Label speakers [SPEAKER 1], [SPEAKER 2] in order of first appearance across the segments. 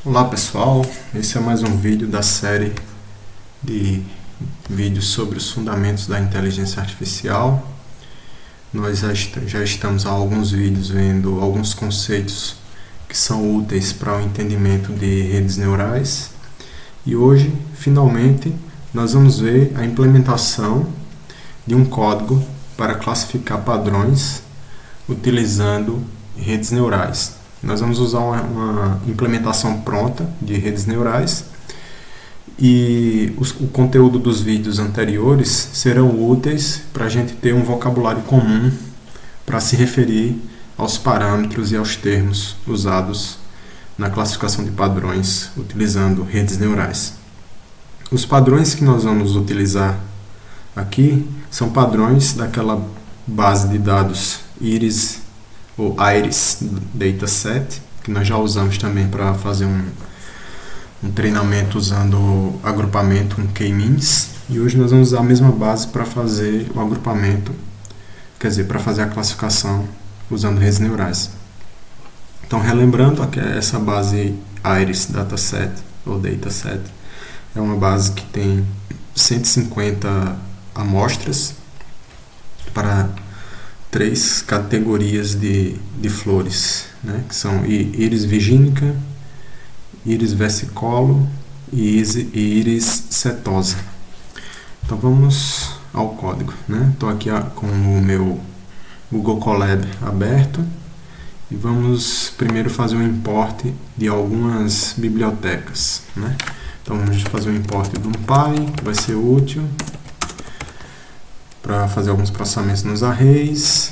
[SPEAKER 1] Olá pessoal, esse é mais um vídeo da série de vídeos sobre os fundamentos da inteligência artificial. Nós já estamos há alguns vídeos vendo alguns conceitos que são úteis para o entendimento de redes neurais e hoje, finalmente, nós vamos ver a implementação de um código para classificar padrões utilizando redes neurais. Nós vamos usar uma implementação pronta de redes neurais e o conteúdo dos vídeos anteriores serão úteis para a gente ter um vocabulário comum para se referir aos parâmetros e aos termos usados na classificação de padrões utilizando redes neurais. Os padrões que nós vamos utilizar aqui são padrões daquela base de dados IRIS ou IRIS Dataset, que nós já usamos também para fazer um treinamento usando agrupamento, um K-means, e hoje nós vamos usar a mesma base para fazer o agrupamento, quer dizer, para fazer a classificação usando redes neurais. Então, relembrando que essa base IRIS Dataset ou Dataset é uma base que tem 150 amostras para 3 categorias de flores, né, que são íris virgínica, íris versicolor e íris setosa. Então vamos ao código, né? Estou aqui com o meu Google Colab aberto e vamos primeiro fazer um import de algumas bibliotecas, né? Então vamos fazer um import do NumPy, que vai ser útil para fazer alguns processamentos nos arrays,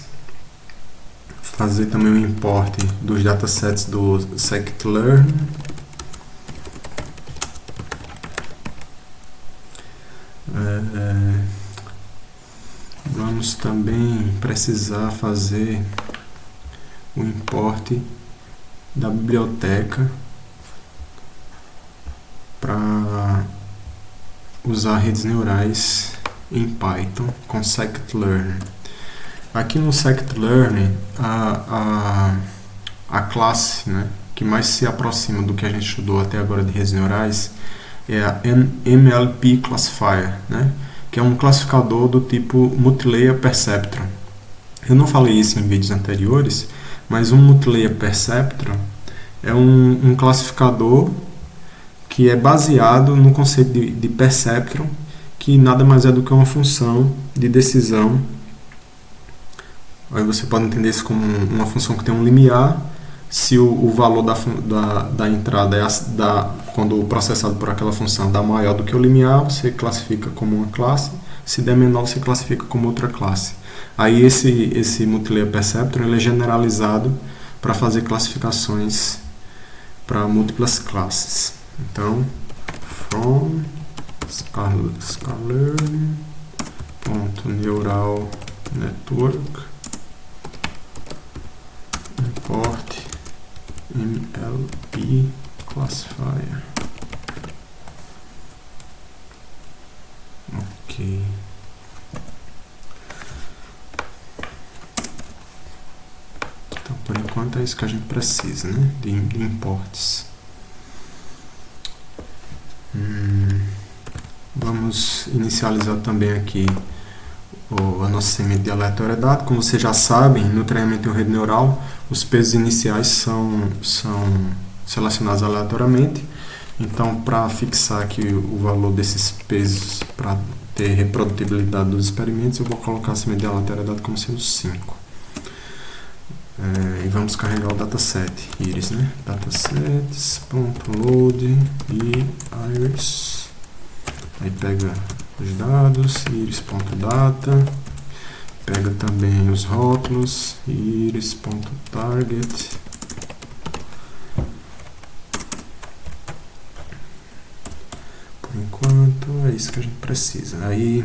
[SPEAKER 1] fazer também o import dos datasets do scikit-learn, vamos também precisar fazer o import da biblioteca para usar redes neurais em Python com scikit-learn. Aqui no scikit-learn a classe, né, que mais se aproxima do que a gente estudou até agora de redes neurais é a MLP Classifier, né, que é um classificador do tipo Multilayer Perceptron. Eu não falei isso em vídeos anteriores, mas um Multilayer Perceptron é um classificador que é baseado no conceito de perceptron, que nada mais é do que uma função de decisão. Aí você pode entender isso como uma função que tem um limiar. Se o valor da entrada quando processado por aquela função dá maior do que o limiar, você classifica como uma classe. Se der menor, você classifica como outra classe. Aí esse Multilayer Perceptron ele é generalizado para fazer classificações para múltiplas classes. Então, from scalar.neural network import MLP classifier. Ok. Então, por enquanto é isso que a gente precisa, né? De imports. Vamos inicializar também aqui a nossa semente de aleatoriedade. Como vocês já sabem, no treinamento de uma rede neural, os pesos iniciais são selecionados aleatoriamente. Então, para fixar aqui o valor desses pesos, para ter reprodutibilidade dos experimentos, eu vou colocar a semente de aleatoriedade como sendo 5. E vamos carregar o dataset iris, né? datasets.load e iris. Aí pega os dados, iris.data, pega também os rótulos, iris.target, por enquanto é isso que a gente precisa. Aí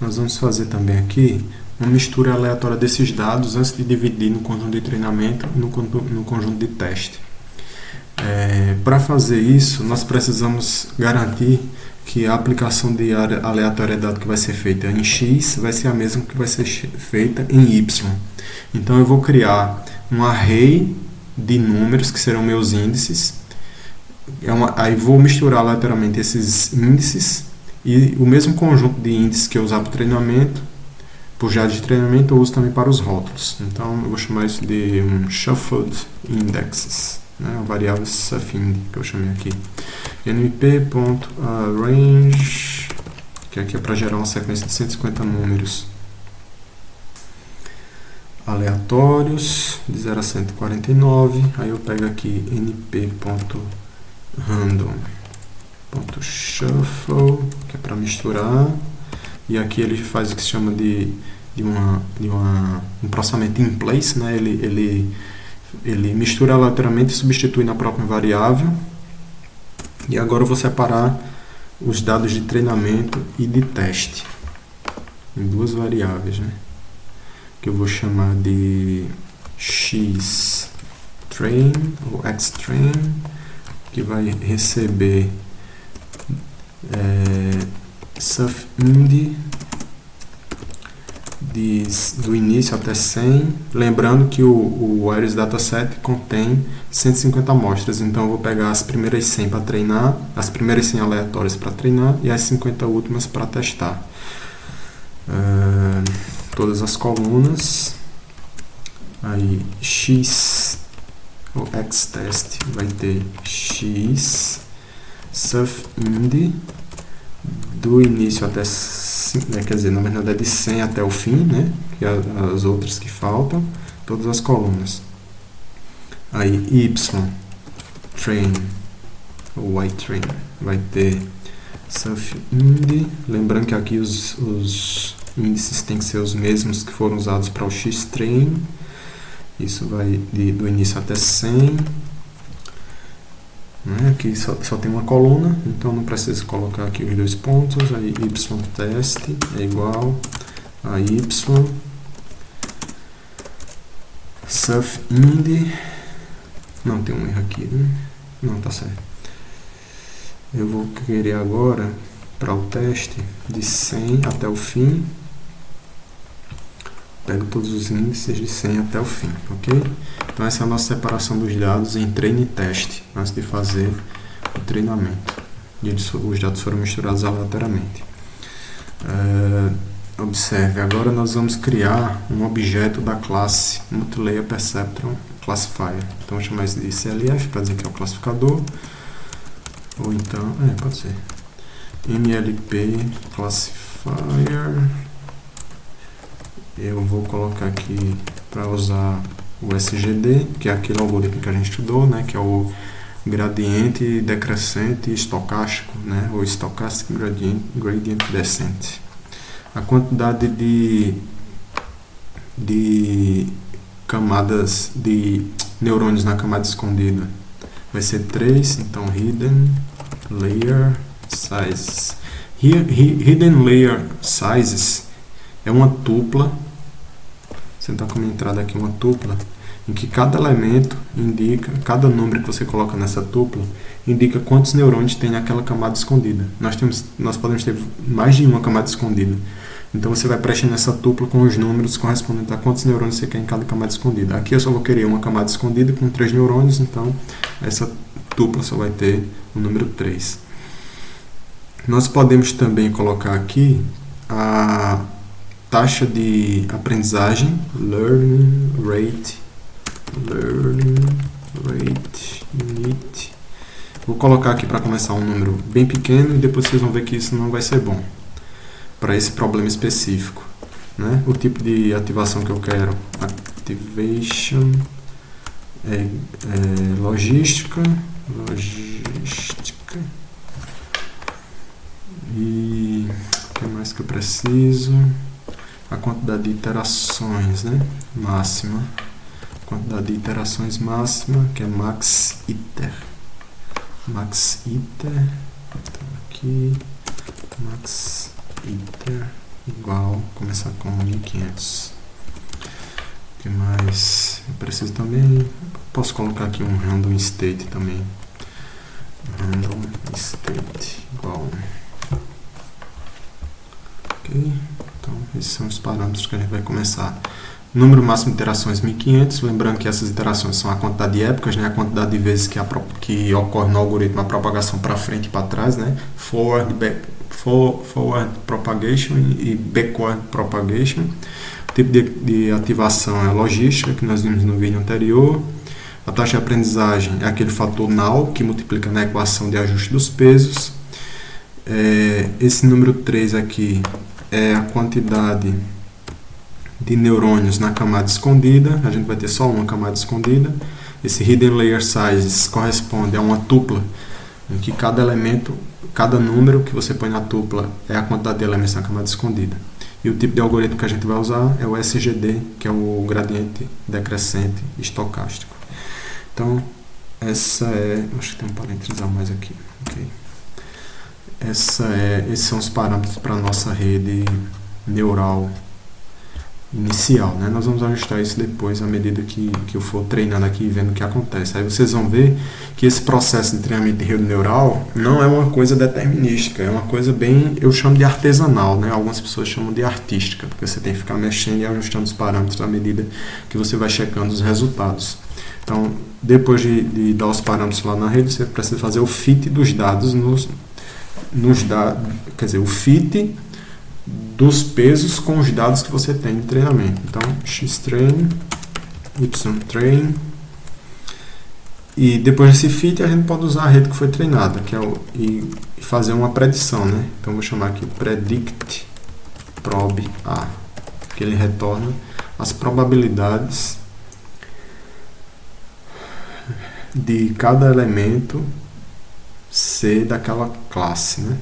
[SPEAKER 1] nós vamos fazer também aqui uma mistura aleatória desses dados antes de dividir no conjunto de treinamento e no conjunto de teste. Para fazer isso, nós precisamos garantir que a aplicação de aleatoriedade que vai ser feita em X vai ser a mesma que vai ser feita em Y. Então eu vou criar um array de números que serão meus índices Aí vou misturar aleatoriamente esses índices e o mesmo conjunto de índices que eu usar para o treinamento, por dados de treinamento, eu uso também para os rótulos. Então eu vou chamar isso de shuffled indexes, né? A variável suffind que eu chamei aqui. np.range, que aqui é para gerar uma sequência de 150 números aleatórios de 0 a 149. Aí eu pego aqui np.random.shuffle, que é para misturar, e aqui ele faz o que se chama de um processamento in place, né? Ele mistura aleatoriamente e substitui na própria variável. E agora eu vou separar os dados de treinamento e de teste em duas variáveis, né? Que eu vou chamar de xtrain ou xtrain, que vai receber suffind do início até 100, lembrando que o Iris Dataset contém 150 amostras, então eu vou pegar as primeiras 100 para treinar, as primeiras 100 aleatórias para treinar e as 50 últimas para testar. Todas as colunas, aí x ou xtest vai ter x suffind do início até, quer dizer, na verdade é de 100 até o fim, né? Que é as outras que faltam, todas as colunas. Aí y-train, ou y-train, vai ter suffind, lembrando que aqui os índices têm que ser os mesmos que foram usados para o xtrain, isso vai do início até 100. Aqui só tem uma coluna, então não preciso colocar aqui os dois pontos. Aí y-test é igual a y suffind, não tem um erro aqui, né? Não, tá certo. Eu vou querer agora para o teste de 100 até o fim, pego todos os índices de 100 até o fim, ok? Então essa é a nossa separação dos dados em treino e teste, antes de fazer o treinamento. E os dados foram misturados aleatoriamente. Observe, agora nós vamos criar um objeto da classe Multilayer Perceptron Classifier. Então vou chamar isso de CLF para dizer que é o classificador, ou então, pode ser MLP Classifier. Eu vou colocar aqui para usar o SGD, que é aquele algoritmo que a gente estudou, né, que é o gradiente decrescente estocástico, né, ou Stochastic Gradient Descent. A quantidade de camadas de neurônios na camada escondida vai ser 3, então Hidden Layer Sizes. Hidden Layer Sizes é uma tupla. Você está com uma entrada aqui, uma tupla, em que cada elemento indica, cada número que você coloca nessa tupla, indica quantos neurônios tem naquela camada escondida. Nós podemos ter mais de uma camada escondida. Então você vai preenchendo essa tupla com os números correspondentes a quantos neurônios você quer em cada camada escondida. Aqui eu só vou querer uma camada escondida com 3 neurônios, então essa tupla só vai ter o número 3. Nós podemos também colocar aqui a taxa de aprendizagem, learning rate unit. Vou colocar aqui para começar um número bem pequeno e depois vocês vão ver que isso não vai ser bom para esse problema específico, né? O tipo de ativação que eu quero, activation, logística, e o que mais que eu preciso? A quantidade de iterações, né? Máxima, quantidade de iterações máxima, que é max iter, então aqui max iter igual, começar com 1500. O que mais eu preciso também? Posso colocar aqui um random state também, random state igual, ok? Então esses são os parâmetros que a gente vai começar Número máximo de iterações 1500, lembrando que essas iterações são a quantidade de épocas, né? A quantidade de vezes que ocorre no algoritmo a propagação para frente e para trás, né? Forward propagation e backward propagation. O tipo de ativação é a logística, que nós vimos no vídeo anterior. A taxa de aprendizagem é aquele fator null que multiplica na equação de ajuste dos pesos. Esse número 3 aqui é a quantidade de neurônios na camada escondida. A gente vai ter só uma camada escondida. Esse hidden layer sizes corresponde a uma tupla, em que cada elemento, cada número que você põe na tupla é a quantidade de elementos na camada escondida. E o tipo de algoritmo que a gente vai usar é o SGD, que é o gradiente decrescente estocástico. Então, essa é... acho que tem um parênteses a mais aqui. Okay. Esses são os parâmetros para a nossa rede neural inicial, né? Nós vamos ajustar isso depois à medida que eu for treinando aqui e vendo o que acontece. Aí vocês vão ver que esse processo de treinamento de rede neural não é uma coisa determinística, é uma coisa bem, eu chamo de artesanal, né? Algumas pessoas chamam de artística, porque você tem que ficar mexendo e ajustando os parâmetros à medida que você vai checando os resultados. Então, depois de dar os parâmetros lá na rede, você precisa fazer o fit dos dados nos dados, quer dizer, o fit dos pesos com os dados que você tem de treinamento. Então, xtrain, ytrain, e depois desse fit a gente pode usar a rede que foi treinada, que é e fazer uma predição, né? Então, vou chamar aqui predict prob A, que ele retorna as probabilidades de cada elemento ser daquela classe, né?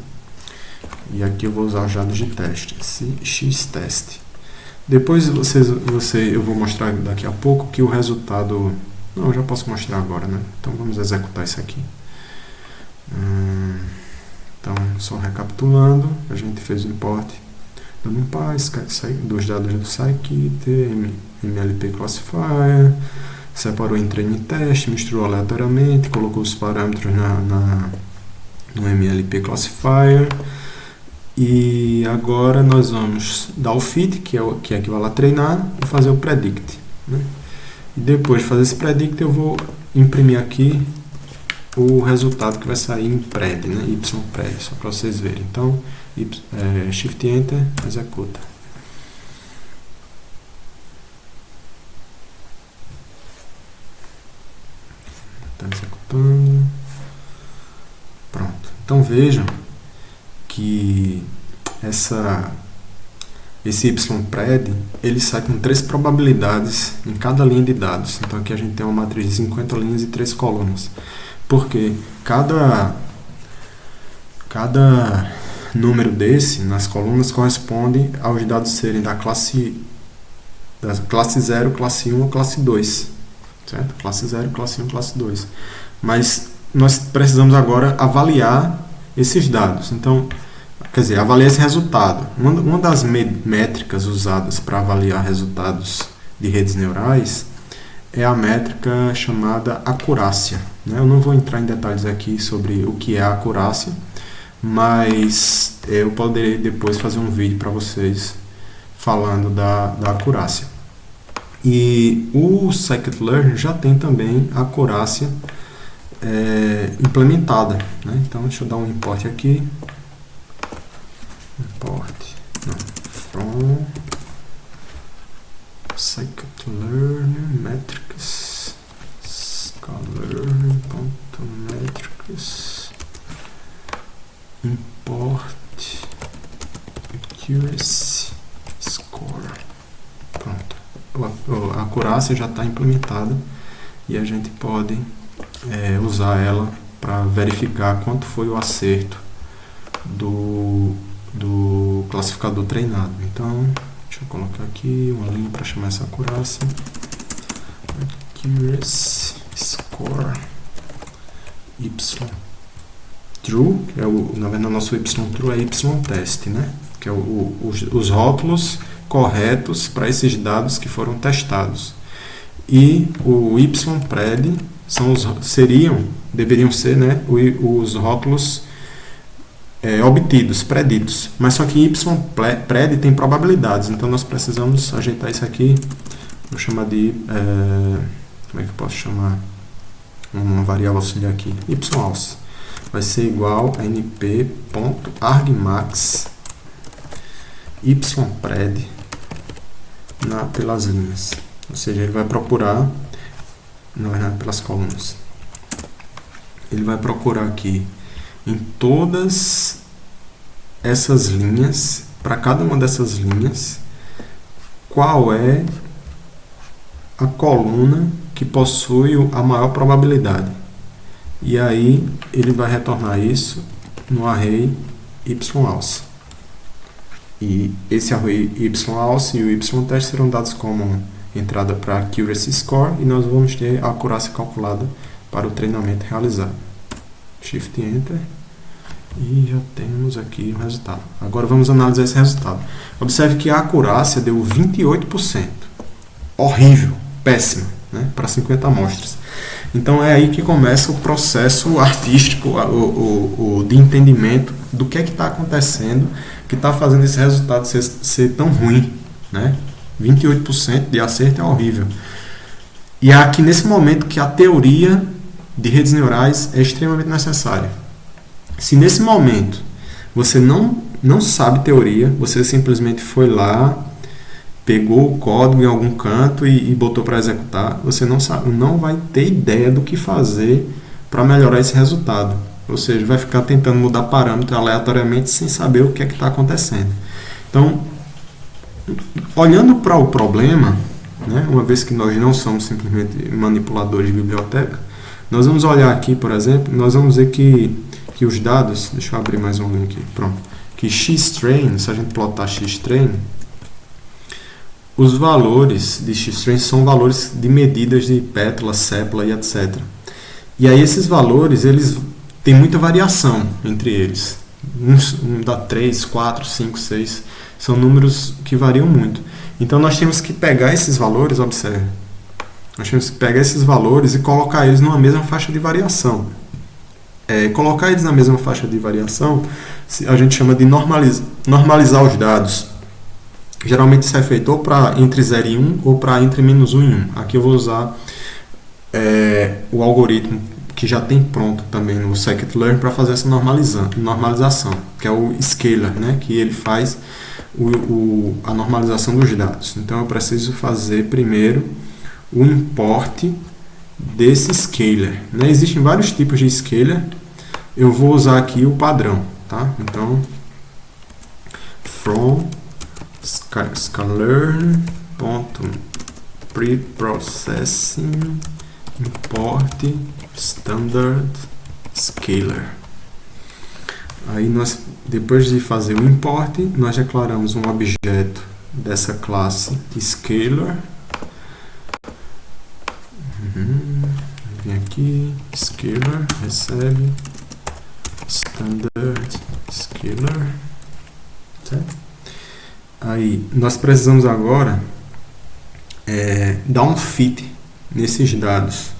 [SPEAKER 1] E aqui eu vou usar os dados de teste, xtest. Depois eu vou mostrar daqui a pouco que o resultado... Não, eu já posso mostrar agora, né? Então vamos executar isso aqui. Então, só recapitulando, a gente fez o import do NumPy, dos dados do scikit, MLP classifier, separou em treino e teste, misturou aleatoriamente, colocou os parâmetros no MLP classifier. E agora nós vamos dar o fit, que equivale a treinar, e fazer o predict, né? E depois de fazer esse predict, eu vou imprimir aqui o resultado que vai sair em pred, né? Ypred, só para vocês verem. Então, Shift Enter, executa. Está executando. Pronto. Então vejam que esse ypred, ele sai com 3 probabilidades em cada linha de dados. Então aqui a gente tem uma matriz de 50 linhas e 3 colunas. Porque cada número desse nas colunas corresponde aos dados serem da classe 0, classe 1 ou classe 2. Certo? Classe 0, classe 1, classe 2. Mas nós precisamos agora avaliar esses dados. Então, quer dizer, avaliar esse resultado. Uma das métricas usadas para avaliar resultados de redes neurais é a métrica chamada acurácia, né? Eu não vou entrar em detalhes aqui sobre o que é a acurácia, mas eu poderei depois fazer um vídeo para vocês falando da acurácia. E o scikit-learn já tem também a acurácia implementada, né? Então deixa eu dar um import aqui, from scikit-learn metrics, scikit-learn.metrics, import accuracy score. Pronto, a acurácia já está implementada e a gente pode usar ela para verificar quanto foi o acerto do classificador treinado. Então, deixa eu colocar aqui uma linha para chamar essa acurácia. Accuracy score y_true, que é na verdade, o nosso y_true é y_test, né? Que é os rótulos corretos para esses dados que foram testados. E o ypred deveriam ser, né, os rótulos obtidos, preditos. Mas só que ypred tem probabilidades, então nós precisamos ajeitar isso aqui vou chamar de, como é que eu posso chamar? Uma variável auxiliar aqui, yalce, vai ser igual a np.argmax ypred pelas linhas, ou seja, ele vai procurar, na verdade pelas colunas, ele vai procurar aqui em todas essas linhas, para cada uma dessas linhas, qual é a coluna que possui a maior probabilidade. E aí ele vai retornar isso no array yalce. E esse array yalce e o ytest serão dados como entrada para accuracy score, e nós vamos ter a acurácia calculada para o treinamento realizado. Shift Enter. E já temos aqui o resultado. Agora vamos analisar esse resultado. Observe que a acurácia deu 28%. Horrível, péssima, né? Para 50 amostras. Então é aí que começa o processo artístico, de entendimento do que é que está acontecendo, que está fazendo esse resultado ser tão ruim, né? 28% de acerto é horrível. E é aqui nesse momento que a teoria de redes neurais é extremamente necessária. Se nesse momento você não sabe teoria, você simplesmente foi lá, pegou o código em algum canto e botou para executar, você não vai ter ideia do que fazer para melhorar esse resultado. Ou seja, vai ficar tentando mudar parâmetro aleatoriamente sem saber o que é que está acontecendo. Então, olhando para o problema, né, uma vez que nós não somos simplesmente manipuladores de biblioteca, nós vamos olhar aqui, por exemplo, nós vamos ver que os dados, deixa eu abrir mais um link aqui, pronto, que xtrain, se a gente plotar xtrain, os valores de xtrain são valores de medidas de pétala, sépala e etc. E aí esses valores, eles têm muita variação entre eles. Um dá 3, 4, 5, 6, são números que variam muito. Então nós temos que pegar esses valores, observe, nós temos que pegar esses valores e colocar eles numa mesma faixa de variação. Colocar eles na mesma faixa de variação, a gente chama de normalizar os dados. Geralmente isso é feito ou para entre 0 e 1 ou para entre -1 e 1. Aqui eu vou usar o algoritmo que já tem pronto também no scikit-learn para fazer essa normalização, que é o scaler, né? Que ele faz a normalização dos dados. Então eu preciso fazer primeiro o import desse scaler, né? Existem vários tipos de scaler, eu vou usar aqui o padrão, tá? Então from scikit-learn.preprocessing import standard scaler. Aí nós, depois de fazer o import, nós declaramos um objeto dessa classe scaler. Vem aqui, scaler, recebe standard scaler, certo? Aí nós precisamos agora dar um fit nesses dados.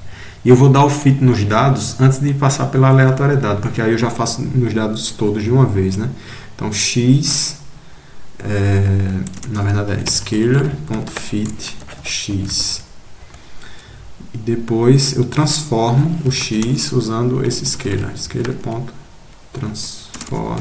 [SPEAKER 1] E eu vou dar o fit nos dados antes de passar pela aleatoriedade, porque aí eu já faço nos dados todos de uma vez, né? Então x, na verdade é scaler.fit x. E depois eu transformo o x usando esse scaler, scaler.transform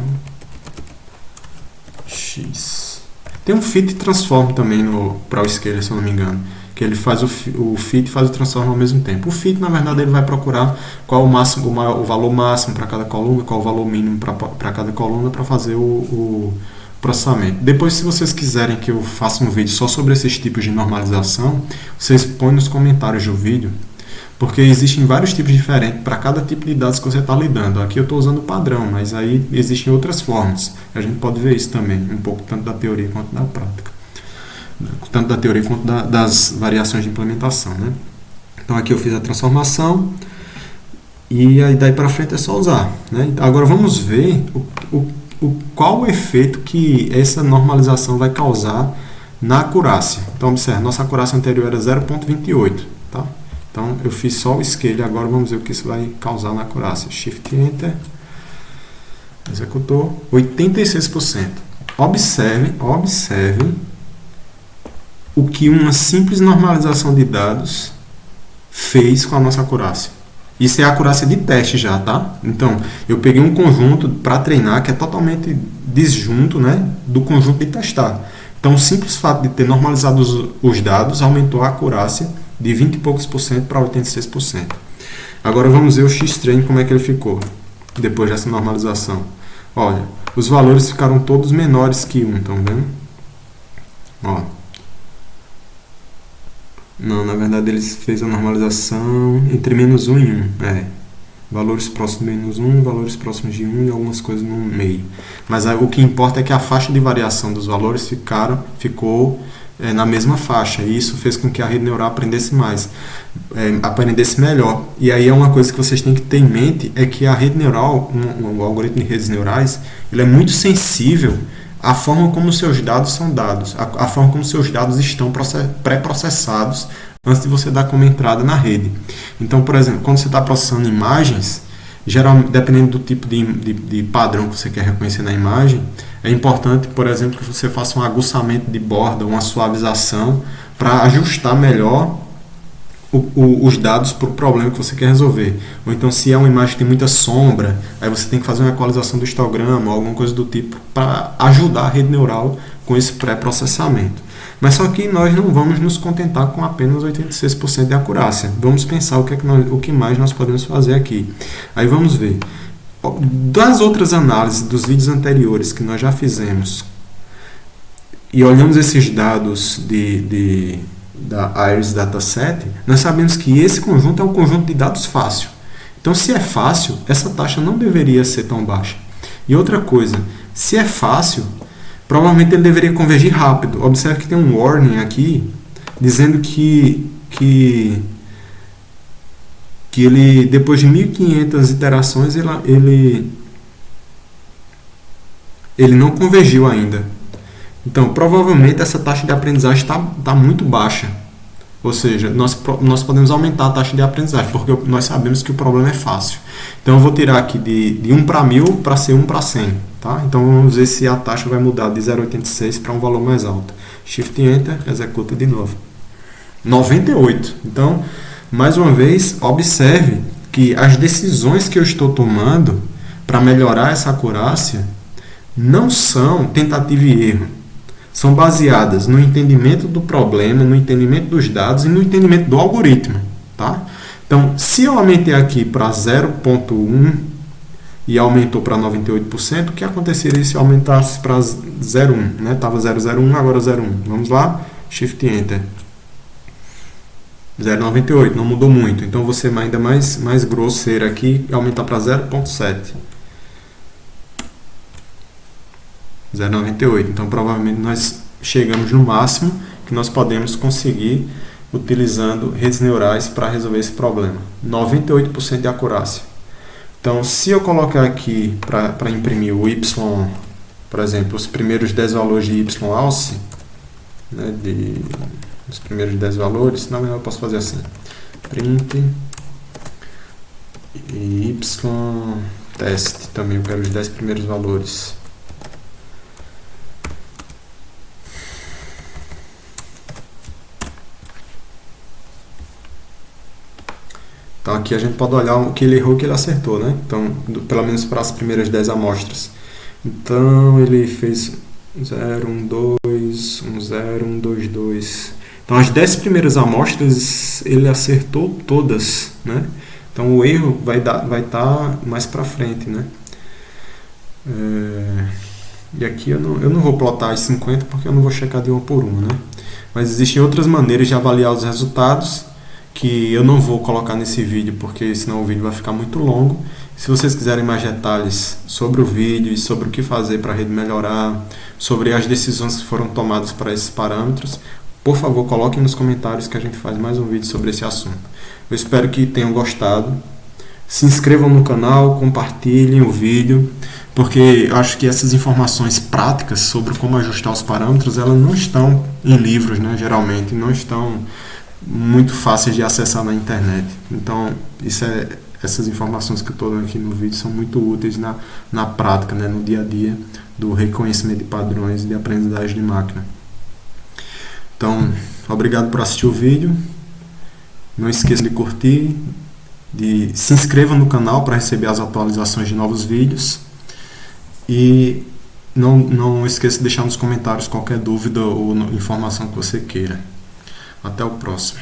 [SPEAKER 1] x. Tem um fit transform também para o scaler, se eu não me engano, que ele faz o fit e faz o transform ao mesmo tempo. O fit, na verdade, ele vai procurar qual o valor máximo para cada coluna, qual o valor mínimo para cada coluna, para fazer o processamento. Depois, se vocês quiserem que eu faça um vídeo só sobre esses tipos de normalização, vocês põem nos comentários do vídeo, porque existem vários tipos diferentes para cada tipo de dados que você está lidando. Aqui eu estou usando o padrão, mas aí existem outras formas. A gente pode ver isso também, um pouco tanto da teoria quanto da prática. Tanto da teoria quanto das variações de implementação, né? Então aqui eu fiz a transformação e aí daí para frente é só usar, né? Agora vamos ver qual o efeito que essa normalização vai causar na acurácia. Então observe, nossa acurácia anterior era 0.28, tá? Então eu fiz só o scale, agora vamos ver o que isso vai causar na acurácia. Shift Enter, executou, 86%. Observe o que uma simples normalização de dados fez com a nossa acurácia. Isso é a acurácia de teste já, tá? Então, eu peguei um conjunto para treinar que é totalmente disjunto, né, do conjunto de testar. Então, o simples fato de ter normalizado os dados aumentou a acurácia de 20 e poucos por cento para 86%. Agora vamos ver o X-Train, como é que ele ficou depois dessa normalização. Olha, os valores ficaram todos menores que 1, estão vendo? Ó. Não, na verdade ele fez a normalização entre menos 1 e 1. Valores próximos de menos 1, valores próximos de 1 e algumas coisas no meio. Mas o que importa é que a faixa de variação dos valores ficou na mesma faixa. E isso fez com que a rede neural aprendesse mais, aprendesse melhor. E aí é uma coisa que vocês têm que ter em mente, é que a rede neural, o algoritmo de redes neurais, ele é muito sensível à forma como seus dados são dados, a forma como seus dados estão pré-processados antes de você dar como entrada na rede. Então, por exemplo, quando você está processando imagens, geralmente, dependendo do tipo de padrão que você quer reconhecer na imagem, é importante, por exemplo, que você faça um aguçamento de borda, uma suavização, para ajustar melhor os dados para o problema que você quer resolver. Ou então, se é uma imagem que tem muita sombra, aí você tem que fazer uma equalização do histograma ou alguma coisa do tipo para ajudar a rede neural com esse pré-processamento. Mas só que nós não vamos nos contentar com apenas 86% de acurácia. Vamos pensar o que mais nós podemos fazer aqui. Aí vamos ver. Das outras análises dos vídeos anteriores que nós já fizemos e olhamos esses dados da Iris Dataset, nós sabemos que esse conjunto é um conjunto de dados fácil. Então, se é fácil, essa taxa não deveria ser tão baixa. E outra coisa, se é fácil, provavelmente ele deveria convergir rápido. Observe que tem um warning aqui, dizendo que ele, depois de 1.500 iterações, ele não convergiu ainda. Então, provavelmente essa taxa de aprendizagem está muito baixa. Ou seja, nós podemos aumentar a taxa de aprendizagem, porque nós sabemos que o problema é fácil. Então, eu vou tirar aqui de 1 para 1.000 para ser 1 para 100. Tá? Então, vamos ver se a taxa vai mudar de 0,86 para um valor mais alto. Shift Enter, executa de novo. 98. Então, mais uma vez, observe que as decisões que eu estou tomando para melhorar essa acurácia não são tentativa e erro. São baseadas no entendimento do problema, no entendimento dos dados e no entendimento do algoritmo. Tá? Então, se eu aumentei aqui para 0,1 e aumentou para 98%, o que aconteceria se eu aumentasse para 0,1? Estava 0,01, agora 0,1. Vamos lá? Shift Enter. 0,98, não mudou muito. Então, vou ser ainda mais grosseiro aqui e aumentar para 0,7. 0,98. Então, provavelmente, nós chegamos no máximo que nós podemos conseguir utilizando redes neurais para resolver esse problema. 98% de acurácia. Então, se eu colocar aqui para imprimir o Y, por exemplo, os primeiros 10 valores de Y alce, né, os primeiros 10 valores, na verdade eu posso fazer assim, print e Y teste, também eu quero os 10 primeiros valores. Então aqui a gente pode olhar o que ele errou e o que ele acertou, né? Então, pelo menos para as primeiras 10 amostras. Então ele fez 0, 1, 2, 1, 0, 1, 2, 2. Então as 10 primeiras amostras ele acertou todas, né? Então o erro vai estar mais para frente, né? E aqui eu não vou plotar as 50 porque eu não vou checar de uma por uma, né? Mas existem outras maneiras de avaliar os resultados que eu não vou colocar nesse vídeo porque senão o vídeo vai ficar muito longo. Se vocês quiserem mais detalhes sobre o vídeo e sobre o que fazer para a rede melhorar, sobre as decisões que foram tomadas para esses parâmetros, por favor, coloquem nos comentários que a gente faz mais um vídeo sobre esse assunto. Eu espero que tenham gostado. Se inscrevam no canal, compartilhem o vídeo, porque eu acho que essas informações práticas sobre como ajustar os parâmetros, elas não estão em livros, né? Geralmente não estão muito fáceis de acessar na internet. Então, essas informações que eu estou dando aqui no vídeo são muito úteis na prática, né? No dia a dia do reconhecimento de padrões e de aprendizagem de máquina. Então, obrigado por assistir o vídeo. Não esqueça de curtir, de se inscreva no canal para receber as atualizações de novos vídeos. E não esqueça de deixar nos comentários qualquer dúvida ou informação que você queira. Até o próximo.